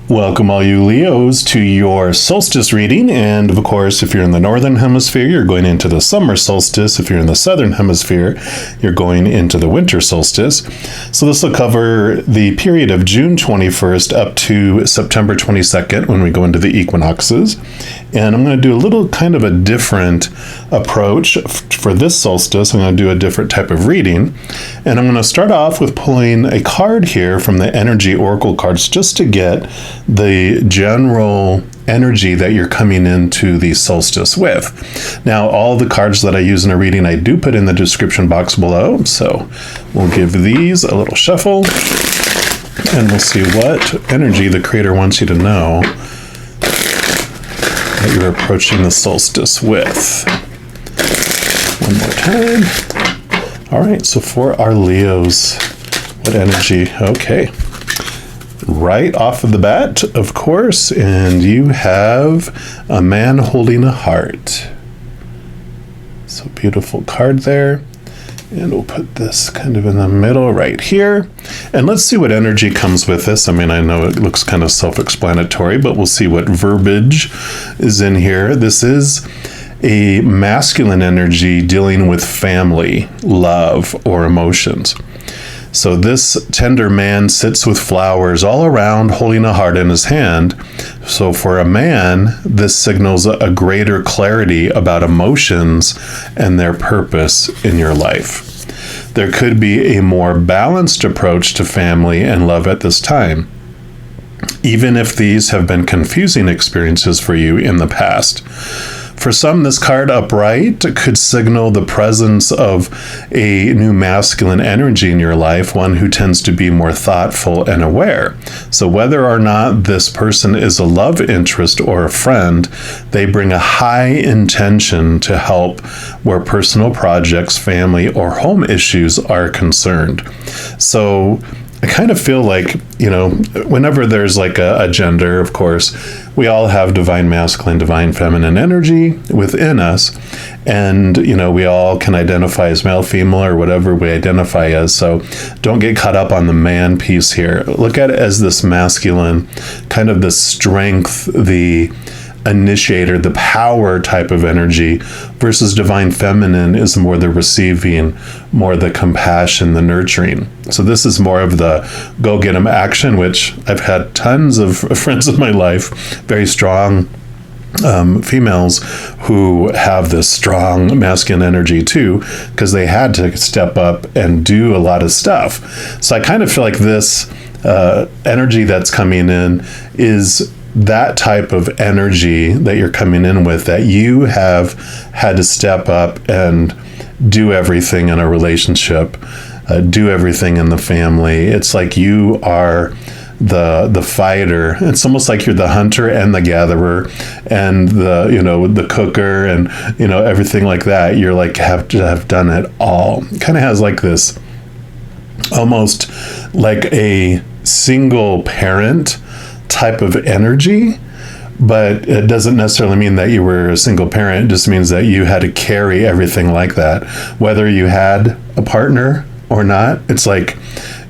Welcome all you Leos to your solstice reading, and of course if you're in the northern hemisphere you're going into the summer solstice. If you're in the southern hemisphere you're going into the winter solstice. So this will cover the period of June 21st up to September 22nd when we go into the equinoxes. And I'm going to do a little kind of a different approach for this solstice. I'm going to do a different type of reading, and I'm going to start off with pulling a card here from the energy oracle cards just to get the general energy that you're coming into the solstice with. Now, all the cards that I use in a reading I do put in the description box below, so we'll give these a little shuffle and we'll see what energy the creator wants you to know that you're approaching the solstice with. One more time. All right, so for our Leos, what energy? Okay. Right off of the bat, of course, and you have a man holding a heart. So beautiful card there. And we'll put this kind of in the middle right here. And let's see what energy comes with this. I mean, I know it looks kind of self-explanatory, but we'll see what verbiage is in here. This is a masculine energy dealing with family, love, or emotions. So this tender man sits with flowers all around, holding a heart in his hand. So for a man, this signals a greater clarity about emotions and their purpose in your life. There could be a more balanced approach to family and love at this time, even if these have been confusing experiences for you in the past. For some, this card upright could signal the presence of a new masculine energy in your life, one who tends to be more thoughtful and aware. So whether or not this person is a love interest or a friend, they bring a high intention to help where personal projects, family, or home issues are concerned. So I kind of feel like, whenever there's like a gender, of course, we all have divine masculine, divine feminine energy within us. And, we all can identify as male, female, or whatever we identify as. So don't get caught up on the man piece here. Look at it as this masculine, kind of the strength, the initiator, the power type of energy, versus divine feminine is more the receiving, more the compassion, the nurturing. So this is more of the go get 'em action, which I've had tons of friends in my life, very strong females who have this strong masculine energy too, because they had to step up and do a lot of stuff. So I kind of feel like this energy that's coming in is that type of energy that you're coming in with, that you have had to step up and do everything in a relationship, do everything in the family. It's like you are the fighter. It's almost like you're the hunter and the gatherer and the cooker and everything like that. You're like have to have done it all. It kind of has like this almost like a single parent type of energy, but it doesn't necessarily mean that you were a single parent. It just means that you had to carry everything like that, whether you had a partner or not. It's like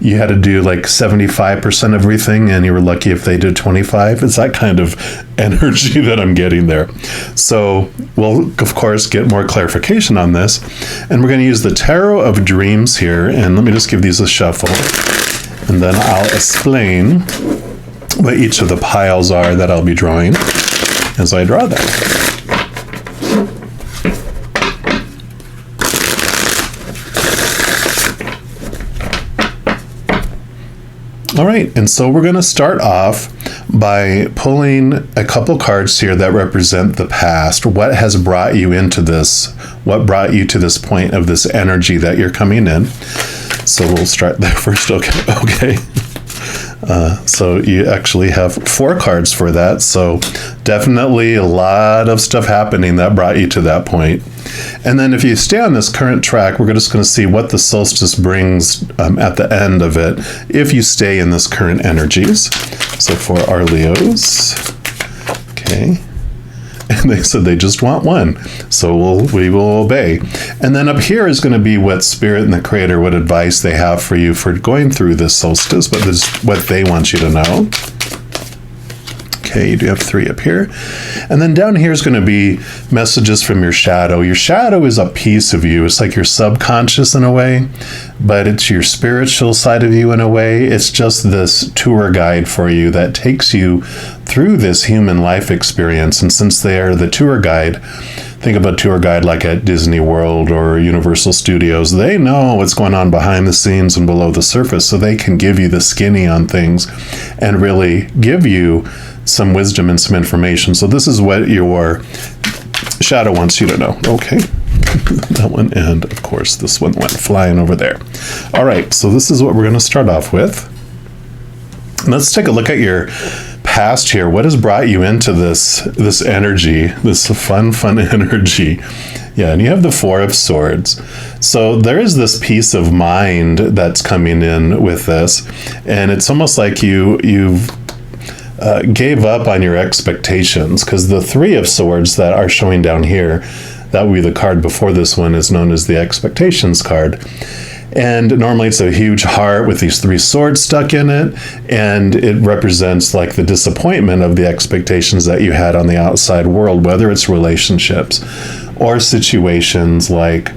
you had to do like 75% of everything and you were lucky if they did 25. It's that kind of energy that I'm getting there. So we'll of course get more clarification on this, and we're going to use the Tarot of Dreams here. And let me just give these a shuffle, and then I'll explain what each of the piles are that I'll be drawing as I draw them. All right, and so we're going to start off by pulling a couple cards here that represent the past. What has brought you into this? What brought you to this point of this energy that you're coming in? So we'll start there first. Okay. So you actually have 4 cards for that. So definitely a lot of stuff happening that brought you to that point. And then if you stay on this current track, we're just going to see what the solstice brings at the end of it if you stay in this current energies. So for our Leos, okay. And they said they just want one. So we will obey. And then up here is going to be what Spirit and the Creator, what advice they have for you for going through this solstice, but this is what they want you to know. Okay, you do have 3 up here. And then down here is going to be messages from your shadow. Your shadow is a piece of you. It's like your subconscious in a way, but it's your spiritual side of you in a way. It's just this tour guide for you that takes you through this human life experience. And since they are the tour guide, think of a tour guide like at Disney World or Universal Studios. They know what's going on behind the scenes and below the surface, so they can give you the skinny on things and really give you some wisdom and some information. So this is what your shadow wants you to know. Okay. That one, and of course this one went flying over there. All right, so this is what we're going to start off with. Let's take a look at your past here. What has brought you into this energy, this fun energy? Yeah, and you have the 4 of Swords. So there is this peace of mind that's coming in with this, and it's almost like you've gave up on your expectations, because the 3 of Swords that are showing down here, that would be the card before this one, is known as the Expectations card. And normally it's a huge heart with these 3 swords stuck in it, and it represents like the disappointment of the expectations that you had on the outside world, whether it's relationships or situations like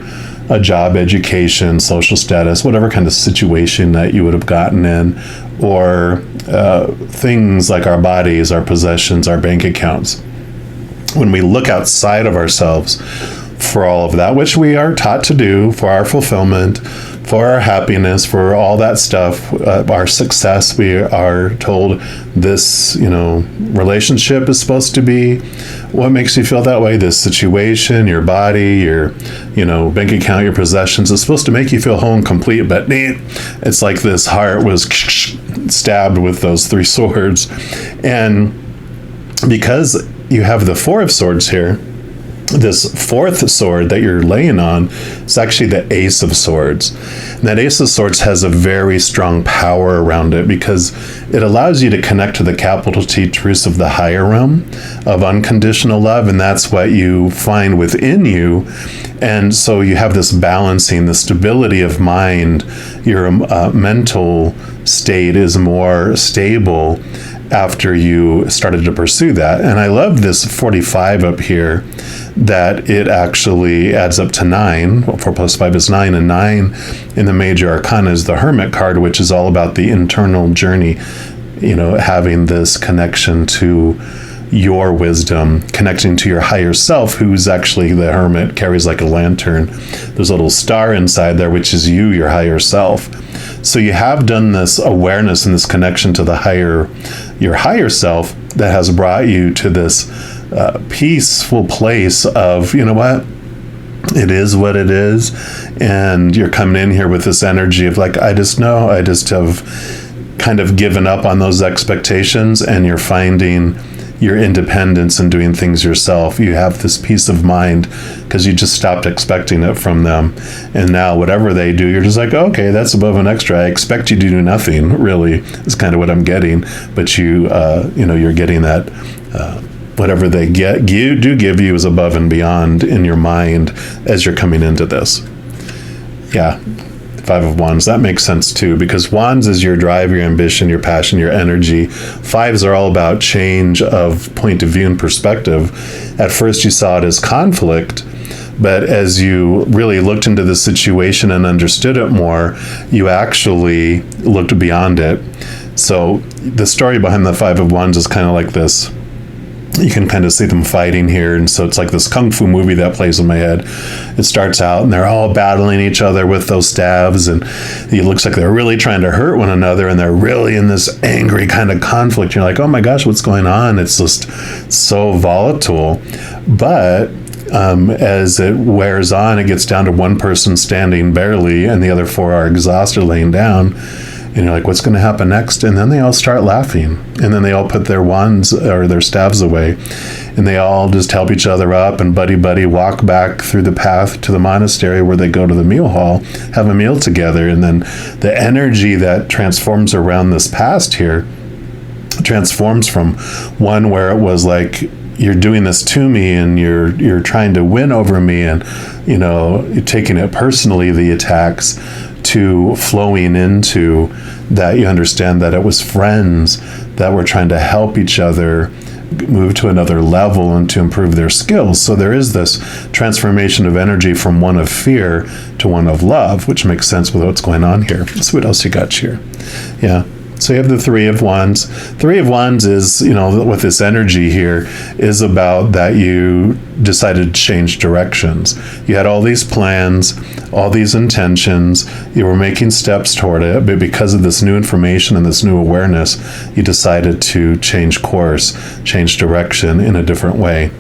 a job, education, social status, whatever kind of situation that you would have gotten in, or things like our bodies, our possessions, our bank accounts. When we look outside of ourselves for all of that, which we are taught to do for our fulfillment, for our happiness, for all that stuff, our success, we are told this, relationship is supposed to be what makes you feel that way. This situation, your body, your, bank account, your possessions is supposed to make you feel whole and complete. But it's like this heart was stabbed with those 3 swords. And because you have the 4 of Swords here, this 4th sword that you're laying on is actually the Ace of Swords. And that Ace of Swords has a very strong power around it because it allows you to connect to the capital T truths of the higher realm of unconditional love, and that's what you find within you. And so you have this balancing, the stability of mind. Your mental state is more stable after you started to pursue that. And I love this 45 up here, that it actually adds up to 9. 4 plus 5 is 9, and 9 in the major arcana is the Hermit card, which is all about the internal journey, having this connection to your wisdom, connecting to your higher self, who's actually the Hermit, carries like a lantern. There's a little star inside there, which is you, your higher self. So you have done this awareness and this connection to your higher self that has brought you to this peaceful place of, it is what it is. And you're coming in here with this energy of like, I just have kind of given up on those expectations, and you're finding your independence and doing things yourself. You have this peace of mind because you just stopped expecting it from them. And now whatever they do, you're just like, okay, that's above and extra. I expect you to do nothing, really, is kind of what I'm getting. But you're getting that whatever they give you is above and beyond in your mind as you're coming into this. Yeah. 5 of Wands, that makes sense too, because Wands is your drive, your ambition, your passion, your energy. 5s are all about change of point of view and perspective. At first you saw it as conflict, but as you really looked into the situation and understood it more, you actually looked beyond it. So the story behind the 5 of Wands is kind of like this. You can kind of see them fighting here, and so it's like this kung fu movie that plays in my head. It starts out and they're all battling each other with those staves, and it looks like they're really trying to hurt one another, and they're really in this angry kind of conflict. You're like, oh my gosh, what's going on? It's just so volatile. But as it wears on, it gets down to one person standing barely, and the other 4 are exhausted, laying down. And you're like, what's going to happen next? And then they all start laughing. And then they all put their wands or their staves away. And they all just help each other up and buddy walk back through the path to the monastery where they go to the meal hall, have a meal together. And then the energy that transforms around this past here transforms from one where it was like, you're doing this to me and you're trying to win over me, and you're taking it personally, the attacks, to flowing into that you understand that it was friends that were trying to help each other move to another level and to improve their skills. So there is this transformation of energy from one of fear to one of love, which makes sense with what's going on here. So what else you got here? Yeah. So you have the Three of Wands. Three of Wands is, with this energy here, is about that you decided to change directions. You had all these plans, all these intentions, you were making steps toward it, but because of this new information and this new awareness, you decided to change course, change direction in a different way.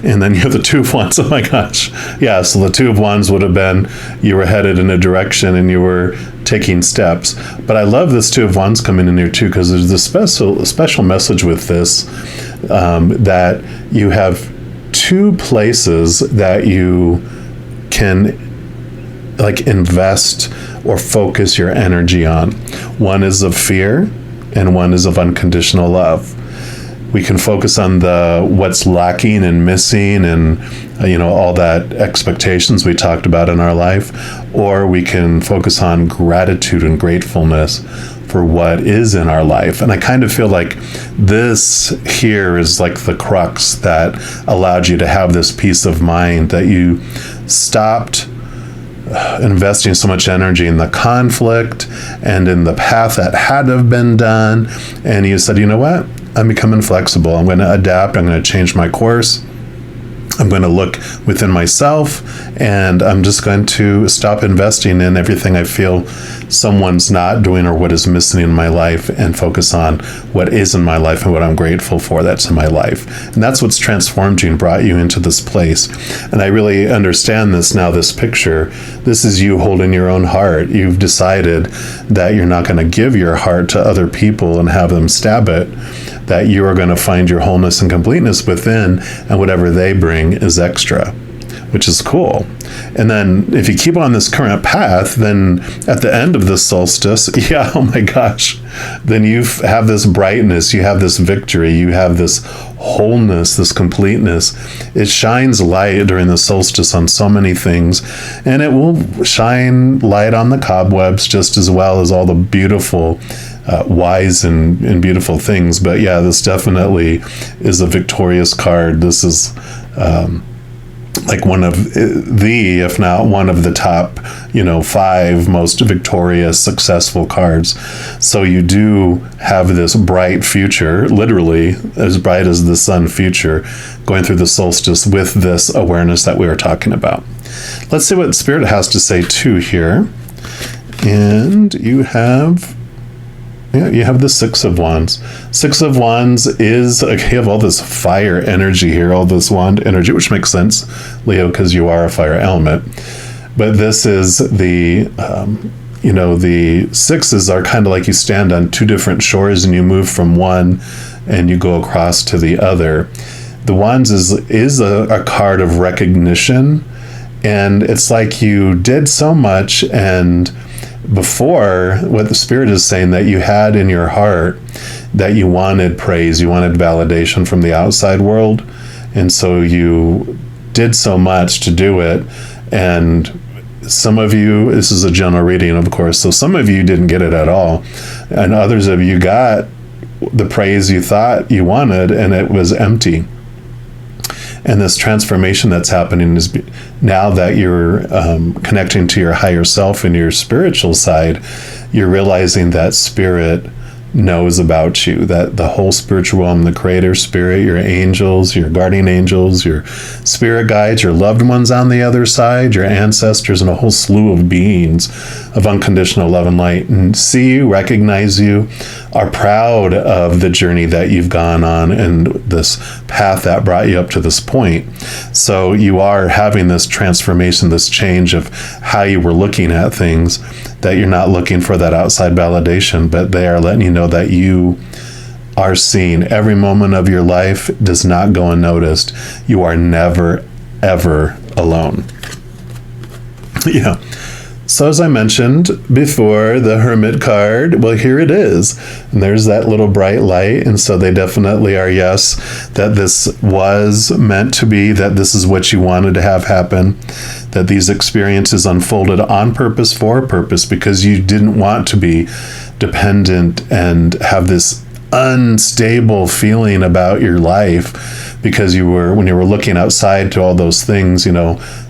And then you have the Two of Wands. Oh my gosh. Yeah, so the Two of Wands would have been you were headed in a direction and you were taking steps. But I love this Two of Wands coming in here too, because there's this special message with this, that you have two places that you can invest or focus your energy on. One is of fear and one is of unconditional love. We can focus on what's lacking and missing and all that expectations we talked about in our life, or we can focus on gratitude and gratefulness for what is in our life. And I kind of feel like this here is like the crux that allowed you to have this peace of mind, that you stopped investing so much energy in the conflict and in the path that had to have been done, and you said, you know what? I'm becoming flexible. I'm going to adapt. I'm going to change my course. I'm going to look within myself, and I'm just going to stop investing in everything I feel someone's not doing or what is missing in my life, and focus on what is in my life and what I'm grateful for that's in my life. And that's what's transformed you and brought you into this place. And I really understand this now, this picture. This is you holding your own heart. You've decided that you're not going to give your heart to other people and have them stab it, that you are going to find your wholeness and completeness within, and whatever they bring is extra, which is cool. And then if you keep on this current path, then at the end of the solstice, yeah, oh my gosh, then you have this brightness, you have this victory, you have this wholeness, this completeness. It shines light during the solstice on so many things, and it will shine light on the cobwebs just as well as all the beautiful wise and beautiful things. But yeah, this definitely is a victorious card. This is like one of if not one of the top 5 most victorious, successful cards. So you do have this bright future, literally as bright as the sun future, going through the solstice with this awareness that we were talking about. Let's see what Spirit has to say too here. And you have the Six of Wands. Six of Wands is, you have all this fire energy here, all this wand energy, which makes sense, Leo, because you are a fire element. But this is the sixes are kind of like you stand on two different shores and you move from one and you go across to the other. The Wands is a card of recognition, and it's like you did so much, and before, what the Spirit is saying, that you had in your heart that you wanted praise, you wanted validation from the outside world, and so you did so much to do it. And some of you, this is a general reading, of course, so some of you didn't get it at all, and others of you got the praise you thought you wanted, and it was empty. And this transformation that's happening is now that you're connecting to your higher self and your spiritual side, you're realizing that Spirit knows about you, that the whole spiritual realm, the Creator Spirit, your angels, your guardian angels, your spirit guides, your loved ones on the other side, your ancestors, and a whole slew of beings of unconditional love and light, and see you, recognize you, are proud of the journey that you've gone on and this path that brought you up to this point. So you are having this transformation, this change of how you were looking at things, that you're not looking for that outside validation, but they are letting you know that you are seen. Every moment of your life does not go unnoticed. You are never, ever alone. Yeah. So as I mentioned before, the Hermit card, well, here it is. And there's that little bright light. And so they definitely are, yes, that this was meant to be, that this is what you wanted to have happen, that these experiences unfolded on purpose, for a purpose, because you didn't want to be dependent and have this unstable feeling about your life because when you were looking outside to all those things,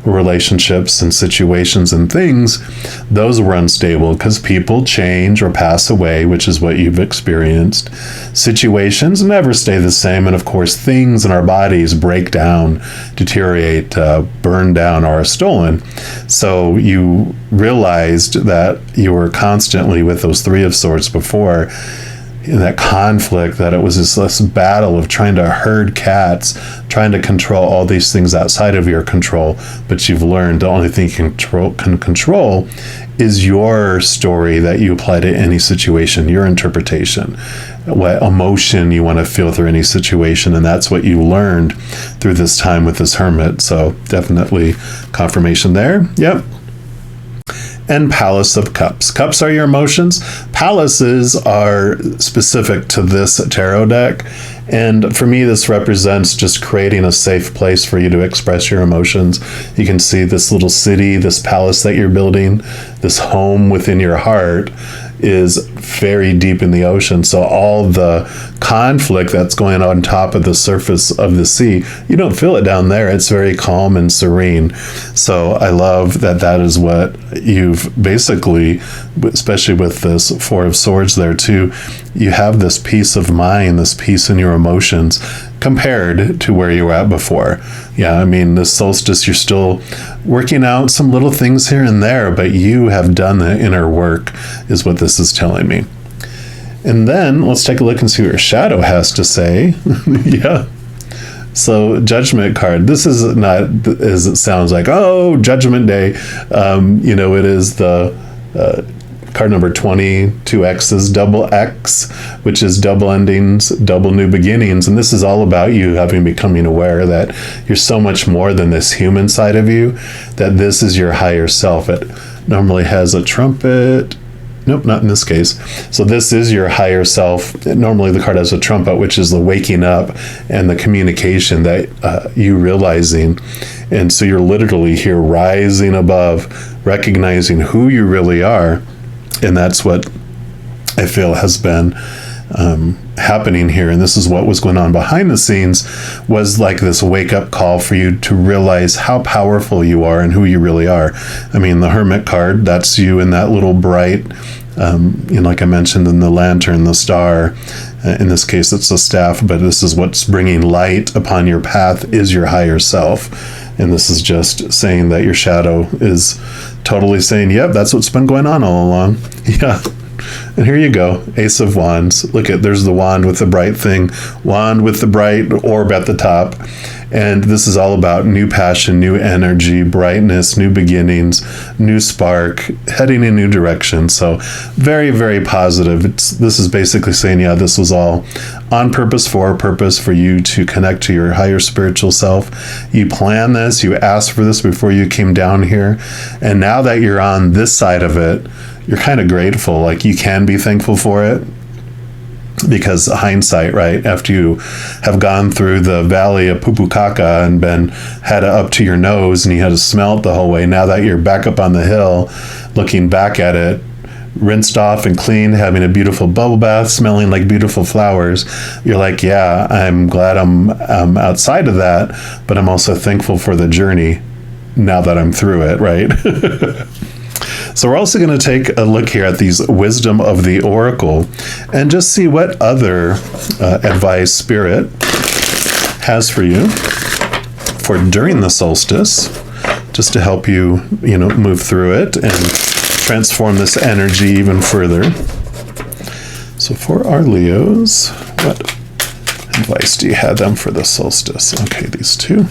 relationships and situations and things, those were unstable because people change or pass away, which is what you've experienced. Situations never stay the same. And of course, things in our bodies break down, deteriorate, burn down, or are stolen. So you realized that you were constantly with those Three of Swords before, in that conflict, that it was this battle of trying to herd cats, trying to control all these things outside of your control. But you've learned the only thing you can control is your story that you apply to any situation, your interpretation, what emotion you want to feel through any situation. And that's what you learned through this time with this hermit. So definitely confirmation there. Yep. And Palace of Cups. Cups are your emotions. Palaces are specific to this tarot deck. And for me, this represents just creating a safe place for you to express your emotions. You can see this little city, this palace that you're building, this home within your heart is very deep in the ocean. So all the conflict that's going on top of the surface of the sea, you don't feel it down there. It's very calm and serene. So I love that is what you've basically, especially with this Four of Swords there too, you have this peace of mind, this peace in your emotions compared to where you were at before. Yeah, I mean, this solstice, you're still working out some little things here and there, but you have done the inner work, is what this is telling me. And then let's take a look and see what your shadow has to say. Yeah. So Judgment card. This is not as it sounds like, oh, Judgment Day. It is the card number 20, 2 X's, double X, which is double endings, double new beginnings. And this is all about you becoming aware that you're so much more than this human side of you, that this is your higher self. It normally has a trumpet. Nope, not in this case. So this is your higher self. Normally the card has a trumpet, which is the waking up and the communication that you realizing. And so you're literally here rising above, recognizing who you really are. And that's what I feel has been happening here. And this is what was going on behind the scenes, was like this wake up call for you to realize how powerful you are and who you really are. I mean, the Hermit card, that's you in that little bright, like I mentioned, in the lantern, the star. In this case, it's a staff, but this is what's bringing light upon your path, is your higher self. And this is just saying that your shadow is totally saying, yep, that's what's been going on all along. Yeah. And here you go, Ace of Wands. Look at, there's the wand with the bright thing, wand with the bright orb at the top. And this is all about new passion, new energy, brightness, new beginnings, new spark, heading in new direction. So very, very positive. This is basically saying, yeah, this was all on purpose, for a purpose, for you to connect to your higher spiritual self. You planned this, you asked for this before you came down here. And now that you're on this side of it, you're kind of grateful. Like, you can be thankful for it, because hindsight, right? After you have gone through the valley of Pupukaka and had it up to your nose and you had to smell it the whole way, now that you're back up on the hill, looking back at it, rinsed off and clean, having a beautiful bubble bath, smelling like beautiful flowers, you're like, yeah, I'm glad I'm outside of that, but I'm also thankful for the journey now that I'm through it, right? So we're also going to take a look here at these Wisdom of the Oracle and just see what other advice Spirit has for you for during the solstice, just to help you, move through it and transform this energy even further. So for our Leos, what advice do you have them for the solstice? Okay, these two.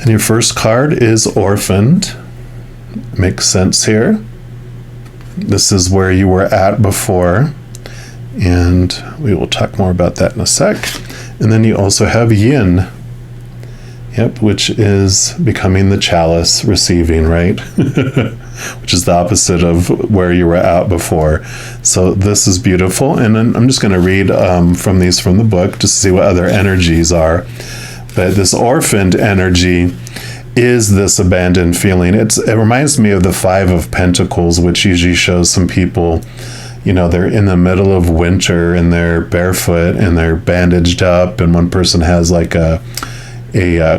And your first card is Orphaned. Makes sense here. This is where you were at before, and we will talk more about that in a sec. And then you also have Yin. Yep, which is becoming the chalice, receiving, right? Which is the opposite of where you were at before. So this is beautiful. And then I'm just going to read from the book just to see what other energies are. But this orphaned energy is this abandoned feeling. It reminds me of the Five of Pentacles, which usually shows some people, they're in the middle of winter and they're barefoot and they're bandaged up, and one person has like a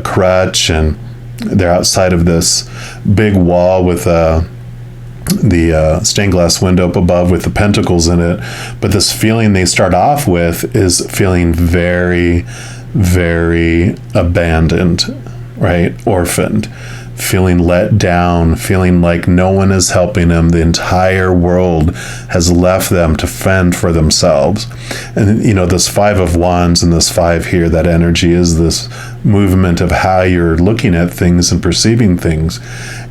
crutch, and they're outside of this big wall with the stained glass window up above with the pentacles in it. But this feeling they start off with is feeling very, very abandoned, right? Orphaned, feeling let down, feeling like no one is helping them. The entire world has left them to fend for themselves. And, this 5 of Wands and this 5 here, that energy is this movement of how you're looking at things and perceiving things.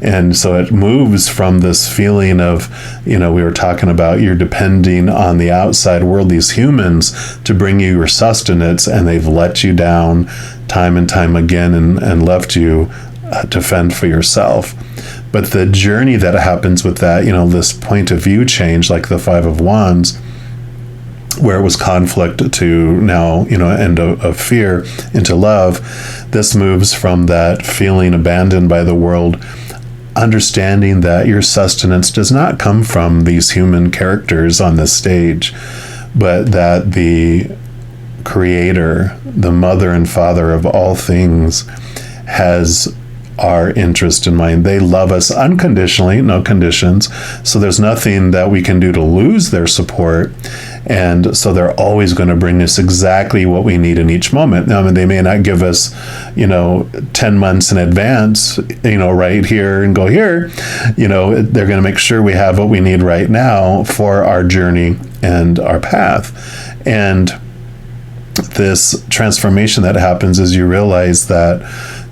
And so it moves from this feeling of, we were talking about, you're depending on the outside world, these humans, to bring you your sustenance, and they've let you down time and time again and left you to fend for yourself. But the journey that happens with that, this point of view change, like the 5 of Wands, where it was conflict to now, end of fear into love, this moves from that feeling abandoned by the world, understanding that your sustenance does not come from these human characters on this stage, but that the Creator, the mother and father of all things, has our interest in mind. They love us unconditionally, no conditions. So there's nothing that we can do to lose their support. And so they're always going to bring us exactly what we need in each moment. Now, they may not give us, 10 months in advance, right here and go here. They're going to make sure we have what we need right now for our journey and our path. And this transformation that happens is you realize that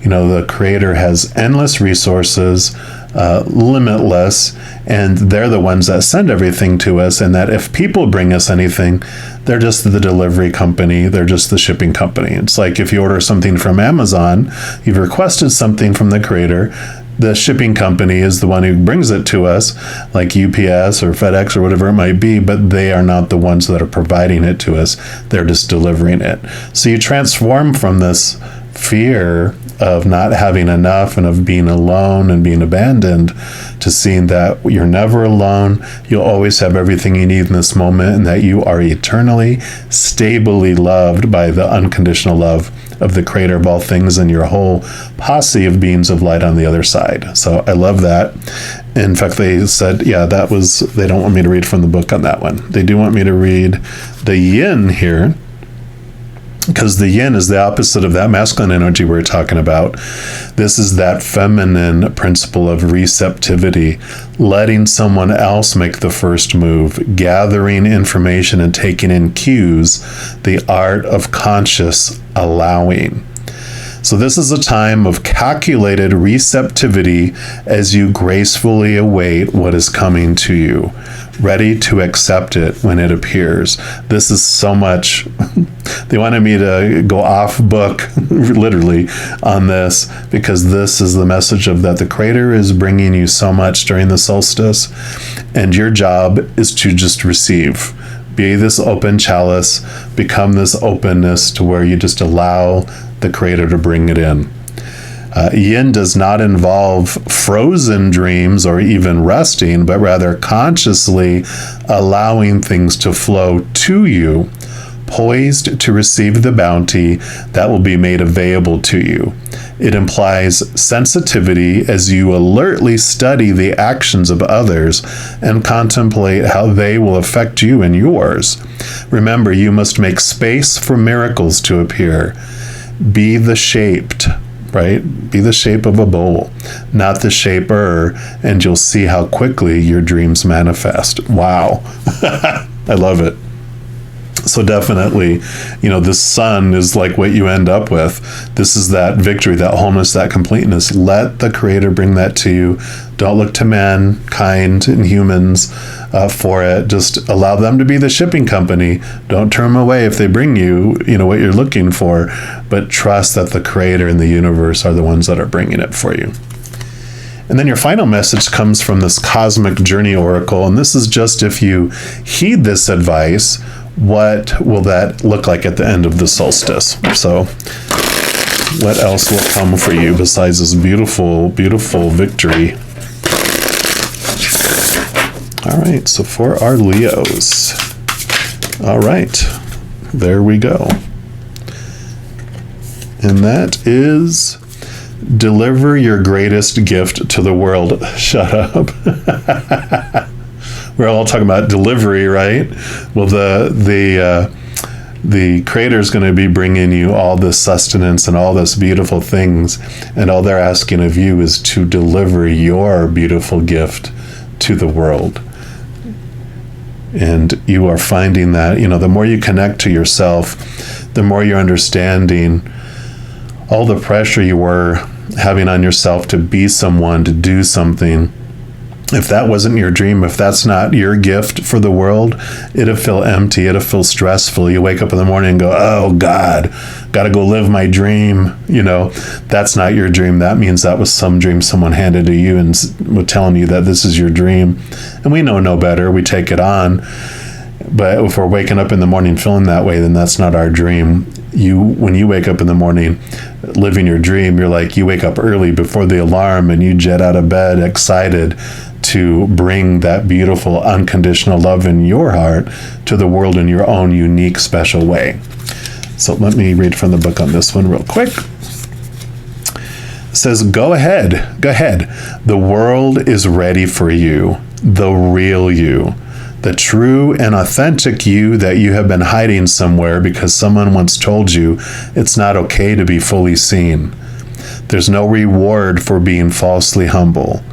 the Creator has endless resources, limitless, and they're the ones that send everything to us. And that if people bring us anything, they're just the delivery company, they're just the shipping company. It's like if you order something from Amazon, you've requested something from the Creator. The shipping company is the one who brings it to us, like UPS or FedEx or whatever it might be, but they are not the ones that are providing it to us. They're just delivering it. So you transform from this fear of not having enough and of being alone and being abandoned to seeing that you're never alone. You'll always have everything you need in this moment, and that you are eternally, stably loved by the unconditional love of the Creator of all things and your whole posse of beings of light on the other side. So I love that. In fact, they said, they don't want me to read from the book on that one. They do want me to read the yin here, because the yin is the opposite of that masculine energy we're talking about. This is that feminine principle of receptivity, letting someone else make the first move, gathering information and taking in cues, the art of conscious allowing. So this is a time of calculated receptivity as you gracefully await what is coming to you, ready to accept it when it appears. This is so much. They wanted me to go off book, literally, on this, because this is the message of that the Creator is bringing you so much during the solstice, and your job is to just receive. Be this open chalice, become this openness to where you just allow the Creator to bring it in. Yin does not involve frozen dreams or even resting, but rather consciously allowing things to flow to you, poised to receive the bounty that will be made available to you. It implies sensitivity as you alertly study the actions of others and contemplate how they will affect you and yours. Remember, you must make space for miracles to appear. Be the shaped, right? Be the shape of a bowl, not the shaper, and you'll see how quickly your dreams manifest. Wow. I love it. So definitely, the sun is like what you end up with. This is that victory, that wholeness, that completeness. Let the Creator bring that to you. Don't look to mankind and humans for it. Just allow them to be the shipping company. Don't turn them away if they bring you, what you're looking for. But trust that the Creator and the universe are the ones that are bringing it for you. And then your final message comes from this Cosmic Journey Oracle. And this is just if you heed this advice, what will that look like at the end of the solstice? So what else will come for you besides this beautiful, beautiful victory? All right, so for our Leos. All right, there we go. And that is deliver your greatest gift to the world. Shut up. We're all talking about delivery, right? Well, the Creator is going to be bringing you all this sustenance and all this beautiful things, and all they're asking of you is to deliver your beautiful gift to the world. And you are finding that, the more you connect to yourself, the more you're understanding all the pressure you were having on yourself to be someone, to do something. If that wasn't your dream, if that's not your gift for the world, it'll feel empty, it'll feel stressful. You wake up in the morning and go, oh God, gotta go live my dream. That's not your dream. That means that was some dream someone handed to you and was telling you that this is your dream. And we know no better, we take it on. But if we're waking up in the morning feeling that way, then that's not our dream. When you wake up in the morning living your dream, you're like, you wake up early before the alarm and you jet out of bed excited to bring that beautiful unconditional love in your heart to the world in your own unique, special way. So let me read from the book on this one real quick. It says, go ahead. The world is ready for you, the real you. The true and authentic you that you have been hiding somewhere because someone once told you it's not okay to be fully seen. There's no reward for being falsely humble.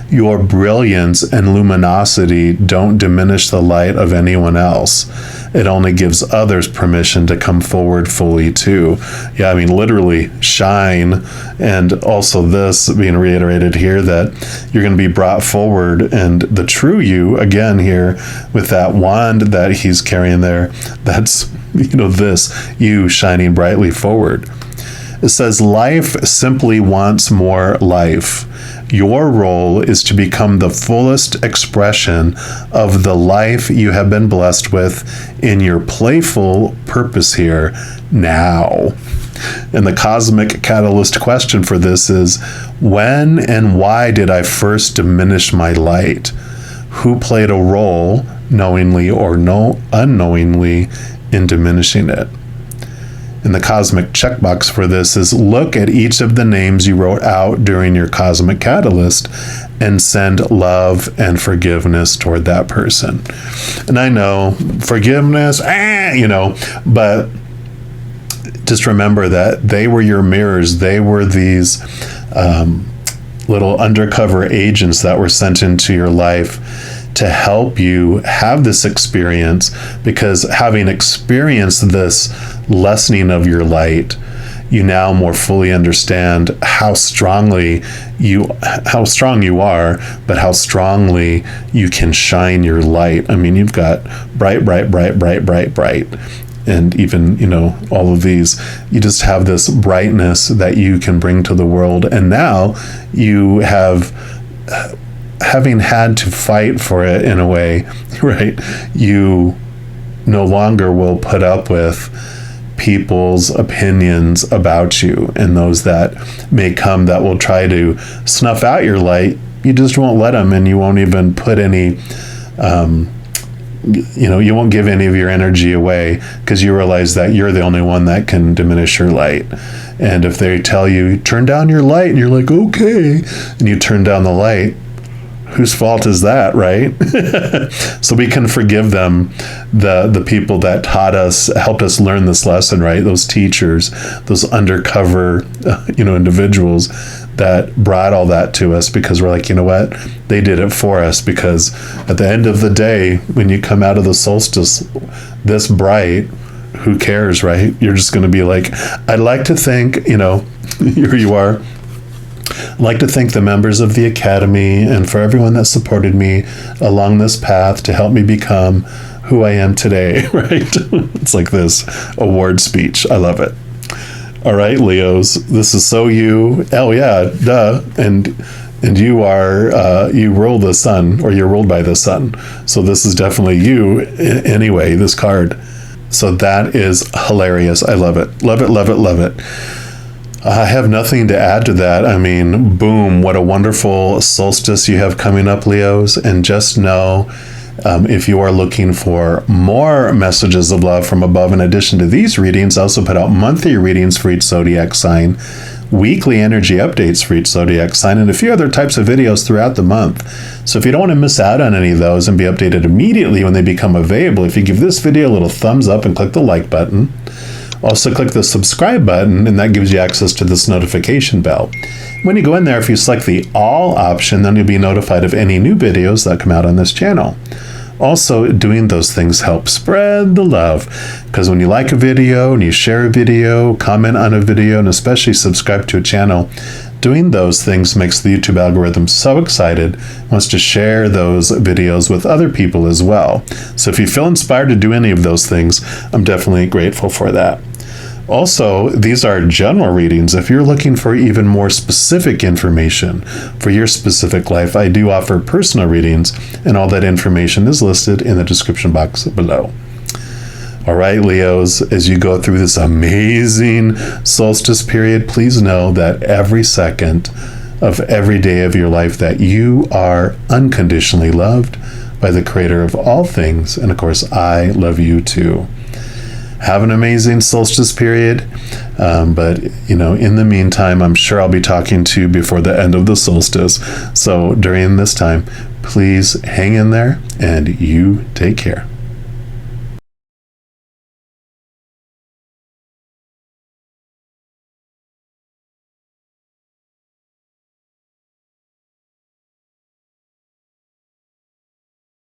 Your brilliance and luminosity don't diminish the light of anyone else. It only gives others permission to come forward fully too. Yeah, literally shine. And also this being reiterated here, that you're going to be brought forward, and the true you, again here with that wand that he's carrying there, that's, this, you shining brightly forward. It says, life simply wants more life. Your role is to become the fullest expression of the life you have been blessed with in your playful purpose here now. And the cosmic catalyst question for this is, when and why did I first diminish my light? Who played a role, knowingly or unknowingly, in diminishing it? And the cosmic checkbox for this is, look at each of the names you wrote out during your cosmic catalyst and send love and forgiveness toward that person. And I know forgiveness, but just remember that they were your mirrors. They were these little undercover agents that were sent into your life to help you have this experience, because having experienced this lessening of your light, you now more fully understand how strong you are, but how strongly you can shine your light. You've got bright. And even, all of these, you just have this brightness that you can bring to the world. And now you have, having had to fight for it in a way, right? You no longer will put up with people's opinions about you, and those that may come that will try to snuff out your light. You just won't let them, and you won't even put any, you won't give any of your energy away, because you realize that you're the only one that can diminish your light. And if they tell you, turn down your light, and you're like, okay, and you turn down the light, whose fault is that, right? So we can forgive them, the people that taught us, helped us learn this lesson, right? Those teachers, those undercover, individuals that brought all that to us, because we're like, you know what? They did it for us, because at the end of the day, when you come out of the solstice this bright, who cares, right? You're just going to be like, I'd like to think, here you are. I'd like to thank the members of the Academy and for everyone that supported me along this path to help me become who I am today, right? It's like this award speech. I love it. All right, Leos, this is so you. Oh yeah, duh. And you are, you rule the sun, or you're ruled by the sun. So this is definitely you anyway, this card. So that is hilarious. I love it. Love it, love it, love it. I have nothing to add to that. I mean, boom, what a wonderful solstice you have coming up, Leos. And just know, if you are looking for more messages of love from above, in addition to these readings, I also put out monthly readings for each zodiac sign, weekly energy updates for each zodiac sign, and a few other types of videos throughout the month. So if you don't want to miss out on any of those and be updated immediately when they become available, if you give this video a little thumbs up and click the like button, also click the subscribe button, and that gives you access to this notification bell. When you go in there, if you select the all option, then you'll be notified of any new videos that come out on this channel. Also, doing those things help spread the love, because when you like a video and you share a video, comment on a video, and especially subscribe to a channel, doing those things makes the YouTube algorithm so excited, wants to share those videos with other people as well. So if you feel inspired to do any of those things, I'm definitely grateful for that. Also, these are general readings. If you're looking for even more specific information for your specific life, I do offer personal readings, and all that information is listed in the description box below. All right, Leos, as you go through this amazing solstice period, please know that every second of every day of your life that you are unconditionally loved by the Creator of all things. And of course, I love you too. Have an amazing solstice period. But, in the meantime, I'm sure I'll be talking to you before the end of the solstice. So during this time, please hang in there and you take care.